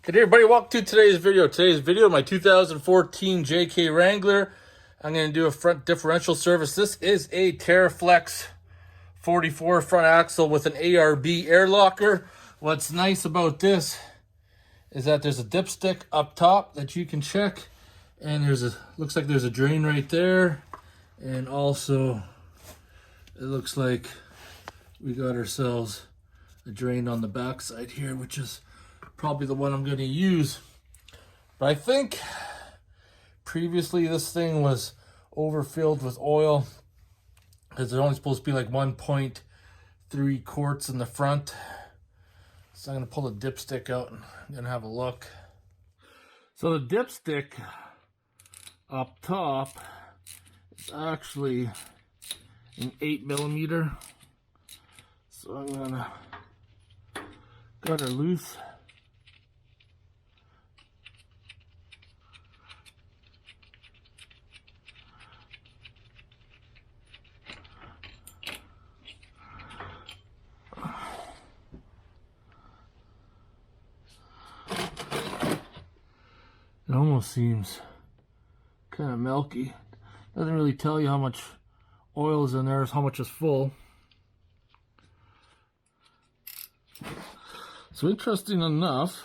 Good day, everybody. Welcome to today's video. My 2014 JK Wrangler. I'm going to do a front differential service. This is a Teraflex 44 front axle with an ARB air locker. What's nice about this is that there's a dipstick up top that you can check, and looks like there's a drain right there, and also it looks like we got ourselves a drain on the back side here, which is probably the one I'm going to use. But I think previously this thing was overfilled with oil because it's only supposed to be like 1.3 quarts in the front. So I'm going to pull the dipstick out and I'm going to have a look. So the dipstick up top is actually an 8mm. So I'm going to cut her loose. It almost seems kind of milky. Doesn't really tell you how much oil is in there, how much is full. So interesting enough,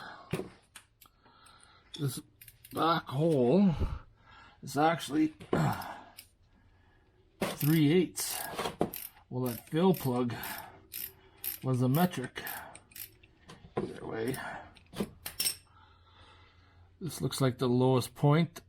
this back hole is actually 3/8. Well, that fill plug was a metric. Either way, this looks like the lowest point.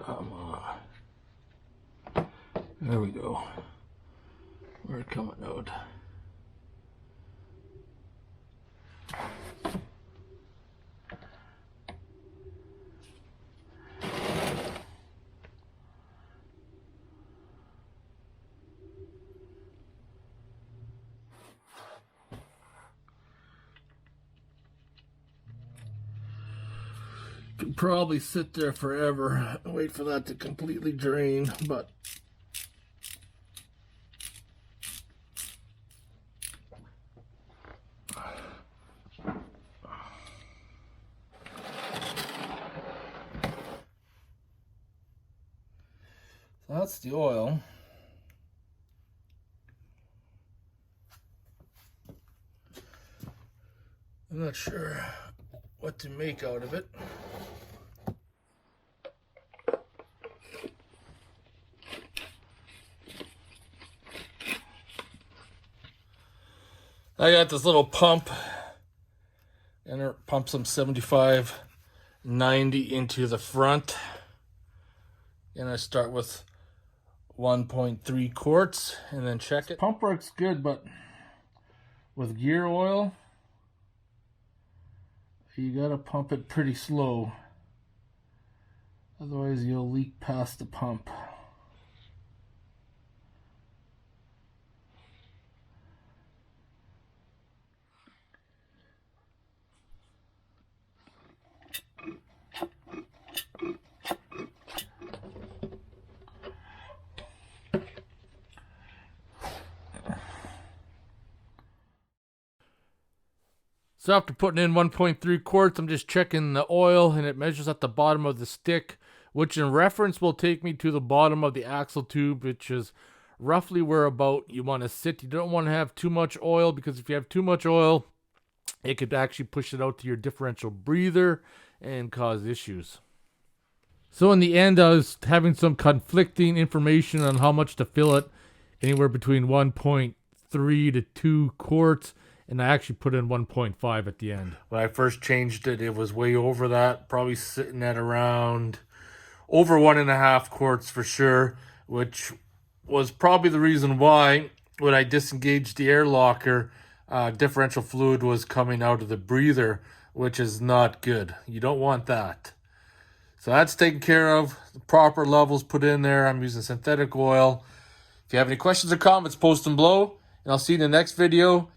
Come on. There we go. We're coming out. Could probably sit there forever and wait for that to completely drain, but that's the oil. I'm not sure what to make out of it. I got this little pump, and it pumps some 75/90 into the front. And I start with 1.3 quarts and then check it. Pump works good, but with gear oil, you gotta pump it pretty slow. Otherwise you'll leak past the pump. So after putting in 1.3 quarts, I'm just checking the oil, and it measures at the bottom of the stick, which in reference will take me to the bottom of the axle tube, which is roughly where about you want to sit. You don't want to have too much oil, because if you have too much oil, it could actually push it out to your differential breather and cause issues. So in the end, I was having some conflicting information on how much to fill it, anywhere between 1.3 to 2 quarts. And I actually put in 1.5 at the end. When I first changed it, it was way over that. Probably sitting at around over 1.5 quarts for sure, which was probably the reason why when I disengaged the air locker, differential fluid was coming out of the breather, which is not good. You don't want that. So that's taken care of. The proper levels put in there. I'm using synthetic oil. If you have any questions or comments, post them below. And I'll see you in the next video.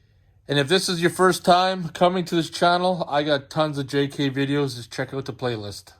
And if this is your first time coming to this channel, I got tons of JK videos. Just check out the playlist.